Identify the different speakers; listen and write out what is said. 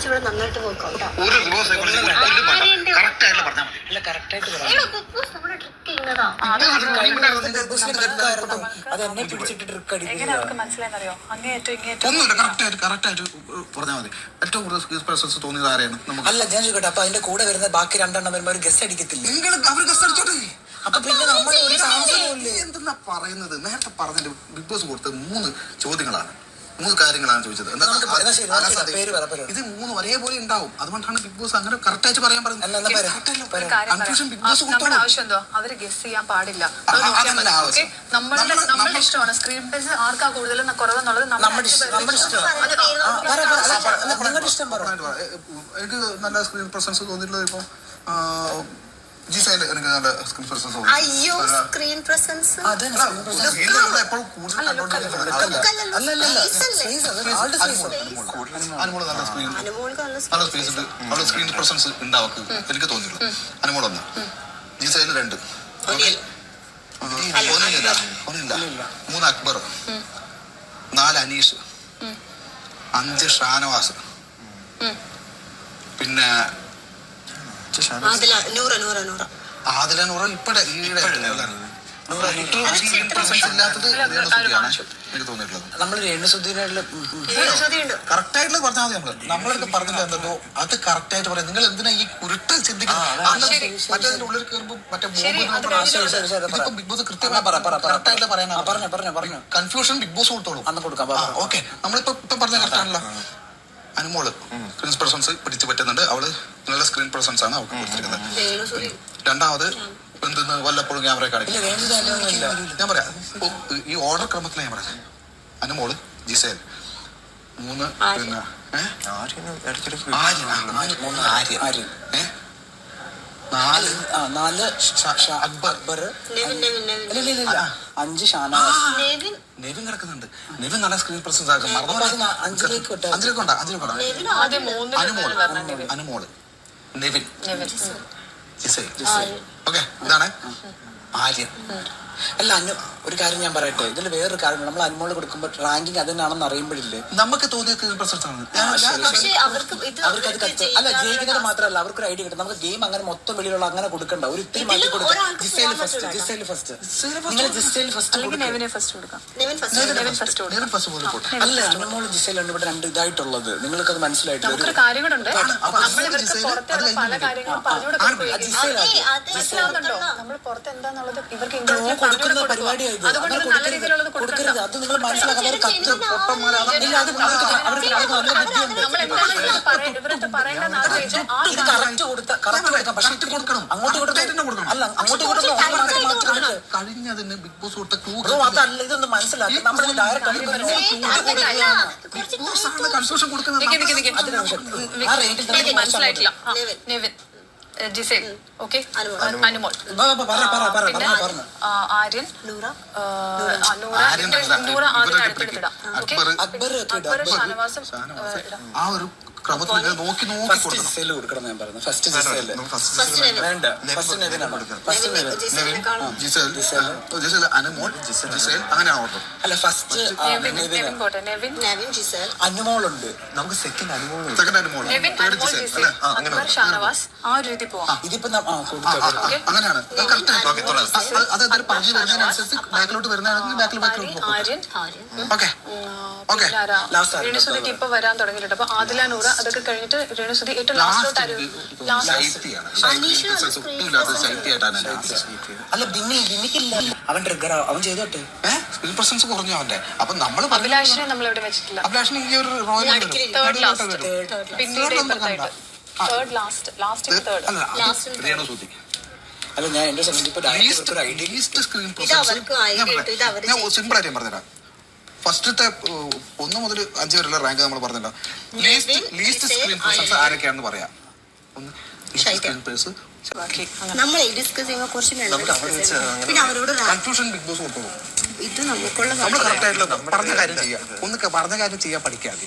Speaker 1: കുറച്ചുകൂടെ നന്നായിട്ട് നോക്കാം.
Speaker 2: ഒരു റിവേഴ്സ് സൈക്കോളജി കറക്റ്റ് ആയിട്ട് പറഞ്ഞാൽ മതി.
Speaker 1: അല്ല കറക്റ്റ് ആയിട്ട്
Speaker 2: അത് എന്നെ പിടിച്ചിട്ട് ട്രിക്ക് ഒന്നുമില്ല. കറക്റ്റ് ആയിട്ട് പറഞ്ഞാൽ മതി. ഏറ്റവും കൂടുതൽ പേഴ്സൺസ് തോന്നിയത് ആരെയാണ് നമുക്ക്?
Speaker 3: അല്ല ഞാൻ ചോദിക്കട്ടെ, അപ്പൊ അതിന്റെ കൂടെ വരുന്ന ബാക്കി രണ്ടെണ്ണം വരുമ്പോ ഒരു ഗസ് അടിക്കത്തില്ല?
Speaker 2: നിങ്ങൾ അവർ ഗസ് അടിച്ചോട്ടെ.
Speaker 3: അപ്പൊ പിന്നെ നമ്മൾ
Speaker 2: എന്തെന്നാ പറയുന്നത്? നേരത്തെ പറഞ്ഞിട്ട് ബിഗ് ബോസ് കൊടുത്തത് 3 ചോദ്യങ്ങളാണ്, 3 കാര്യങ്ങളാണ് ചോദിച്ചത്. ഇത് 3 ഒരേപോലെ ഉണ്ടാവും. അതുകൊണ്ടാണ് ബിഗ് ബോസ് അങ്ങനെ കറക്റ്റ് ആയിട്ട് പറയാൻ പറഞ്ഞത്. കൺഫ്യൂഷൻ ബിഗ് ബോസ്
Speaker 4: നമ്മുടെ ആവശ്യം എന്തോ അവര് ഗസ് ചെയ്യാൻ പാടില്ല. നമ്മളുടെ ഇഷ്ടമാണ്. സ്ക്രീൻ പേസ് ആർക്കാ കൂടുതൽ കുറവെന്നുള്ളത്
Speaker 3: നമ്മുടെ ഇഷ്ടം.
Speaker 2: എനിക്ക് നല്ല സ്ക്രീൻ പ്രസൻസ് തോന്നിയിട്ടുള്ളത് ഇപ്പൊ ജിസയിൽ എനിക്ക് നല്ല സ്ക്രീൻ പ്രസൻസ് തോന്നി.
Speaker 1: അയ്യോ സ്ക്രീൻ പ്രസൻസ്
Speaker 2: എപ്പോഴും കൂടുതൽ കണ്ടോണ്ടിരിക്കുന്നത് അനുമോള് നല്ല സ്ക്രീൻ അവളുടെ സ്ക്രീൻ പ്രസൻസ് ഉണ്ടാവക്ക് എനിക്ക് തോന്നിയിട്ടുള്ളൂ. അനുമോൾ 1, ജിസയിൽ 2, 3 അക്ബർ, 4 അനീഷ്, 5 ഷാനവാസ്, പിന്നെ ആദില നൂറ ഇപ്പഴേ ഇല്ലാത്തത് എനിക്ക് തോന്നിയിട്ടുള്ളത്.
Speaker 3: നമ്മൾ
Speaker 2: കറക്റ്റ് ആയിട്ടുള്ള പറഞ്ഞാൽ മതി. നമ്മളടുത്ത് പറഞ്ഞില്ല എന്തോ അത് കറക്റ്റ് ആയിട്ട് പറയാം. നിങ്ങൾ എന്തിനാ ഈ കുരുട്ട് ചിന്തിക്കുന്നത്? മറ്റേതിന്റെ ഉള്ളിൽ കയറുമ്പോൾ മറ്റേ ബിഗ് ബോസ് കറക്റ്റ് പറയാൻ കൺഫ്യൂഷൻ ബിഗ് ബോസ് കൊടുത്തോളൂ.
Speaker 3: അന്ന് കൊടുക്കാം.
Speaker 2: ഓക്കെ, നമ്മളിപ്പോ പറഞ്ഞ കറക്റ്റ് ആണല്ലോ. അനുമോള് സ്ക്രീൻ പ്രസൻസ് പിടിച്ചു പറ്റുന്നുണ്ട്. അവള് നല്ല സ്ക്രീൻ പ്രസൻസ് ആണ് അവൾക്ക് കൊടുത്തിരിക്കുന്നത്. രണ്ടാമത് എന്തെന്ന് വല്ലപ്പോഴും ക്യാമറ കാണിക്കും. ഞാൻ പറയാം ഈ ഓർഡർ ക്രമത്തിൽ ഞാൻ പറയാം. അനുമോള്, ജിസേൽ 3, പിന്നെ
Speaker 3: 4 അക്ബർ, 5 ഷാനവാസ്,
Speaker 2: നെവിൻ കിടക്കുന്നുണ്ട്. നെവിൻ നല്ല സ്ക്രീൻ പ്രസൻസ് ആക്കും. 5 അനുമോള്, നെവിൻ, ജിസേൽ. ഓക്കെ, ഇതാണ് ആര്യൻ.
Speaker 3: അല്ല ഒരു കാര്യം ഞാൻ പറയട്ടെ, ഇതിൽ വേറൊരു കാര്യം, നമ്മൾ അനുമോള് കൊടുക്കുമ്പോൾ റാങ്കിങ് അത് തന്നെയാണെന്ന് അറിയുമ്പോഴില്ലേ
Speaker 2: നമുക്ക് തോന്നിയ പ്രസൻസ് ആണ്.
Speaker 3: അല്ല ജയിക്കുന്നത് മാത്രമല്ല അവർക്കൊരു ഐഡിയ കിട്ടും. നമുക്ക് ഗെയിം അങ്ങനെ മൊത്തം വെളിയിലുള്ള അങ്ങനെ കൊടുക്കണ്ട, ഒരു ഇത്തിരി മാറ്റി കൊടുക്കാം. ജിസേൽ ഫസ്റ്റ് നിങ്ങൾ ജിസേൽ ഫസ്റ്റ് അല്ല അനുമോള് ജിസേൽ ഉണ്ട് ഇവിടെ 2 ഇതായിട്ടുള്ളത്. നിങ്ങൾക്കത് മനസ്സിലായിട്ടില്ല. കൊടുക്കുന്ന പരിപാടിയായത് കൊടുക്കരുത്. അത് നിങ്ങൾ മനസ്സിലാക്കാൻ പക്ഷെ ഇട്ട് കൊടുക്കണം. അങ്ങോട്ട് കൊടുക്കണം. അല്ല അങ്ങോട്ട് കൊടുക്കണം.
Speaker 2: കഴിഞ്ഞതിന് ബിഗ് ബോസ് കൊടുത്ത
Speaker 3: അതല്ല, ഇതൊന്ന് മനസ്സിലാക്കി. നമ്മൾ ഡയറക്റ്റ്
Speaker 2: കൺഫ്യൂഷൻ
Speaker 4: മനസ്സിലായിട്ടില്ല. ജിസേൽ, ഓക്കെ, അനുമോൾ, ആര്യൻ, നൂറ ആദ്യം അടുത്തെടുത്തിടാം. അക്ബർ, ഷാനവാസും
Speaker 2: ആ ഒരു ക്രമത്തിൽ നോക്കി
Speaker 3: കൊടുക്കണം. ഞാൻ പറഞ്ഞു ഫസ്റ്റ്
Speaker 2: അനുമോൾ, ജിസേൽ, അങ്ങനെയാണ് ഓർഡർ.
Speaker 3: അല്ല ഫസ്റ്റ് അനുമോളുണ്ട്. നമുക്ക് സെക്കൻഡ് അനുമോൾ,
Speaker 4: ഷാനവാസ്. ആ ഒരു രീതി പോവാം.
Speaker 3: ഇതിപ്പോ
Speaker 2: അങ്ങനെയാണ്. അതൊരു പറഞ്ഞു വരുന്നതിനനുസരിച്ച് ബാക്കിലോട്ട് വരുന്നതാണെങ്കിൽ
Speaker 4: രേണുസുതിക്ക് ഇപ്പൊ വരാൻ തുടങ്ങിയിട്ടുണ്ട്. അപ്പൊ ആദില നൂറ അതൊക്കെ കഴിഞ്ഞിട്ട് രേണുസുതി ഏറ്റവും ലാസ്റ്റ്.
Speaker 3: അല്ല ബിന്നിക്കില്ല, അവൻ ട്രിഗർ അവൻ ചെയ്തോട്ടെ.
Speaker 2: സ്ക്രീൻ പ്രസൻസ് കുറഞ്ഞു അവന്റെ. അപ്പൊ നമ്മൾ
Speaker 4: അഭിലാഷിനെ നമ്മൾ എവിടെ വെച്ചിട്ടില്ല.
Speaker 2: അഭിലാഷിനെ ഈ ഒരു റോയൽ
Speaker 4: പിന്നീട്
Speaker 2: രേണുസുതി.
Speaker 3: അല്ല ഞാൻ എന്റെ സിമ്പിൾ
Speaker 2: ആയിട്ട് ഞാൻ പറഞ്ഞുതരാം. ഫസ്റ്റത്തെ 1 മുതൽ 5 വരെയുള്ള റാങ്ക് നമ്മൾ പറഞ്ഞല്ലോ. ലീസ്റ്റ് സ്ക്രീൻ പ്രസൻസ് ആരൊക്കെയാണെന്ന് പറയാം. കൺഫ്യൂഷൻ ബിഗ് ബോസ് കൊടുത്തു.
Speaker 1: ഇത് നമുക്കുള്ള
Speaker 2: നമ്മൾ കറക്റ്റ് ആയിട്ടുള്ള പറഞ്ഞ കാര്യം ചെയ്യാം. പറഞ്ഞ കാര്യം ചെയ്യാൻ പഠിക്കാതെ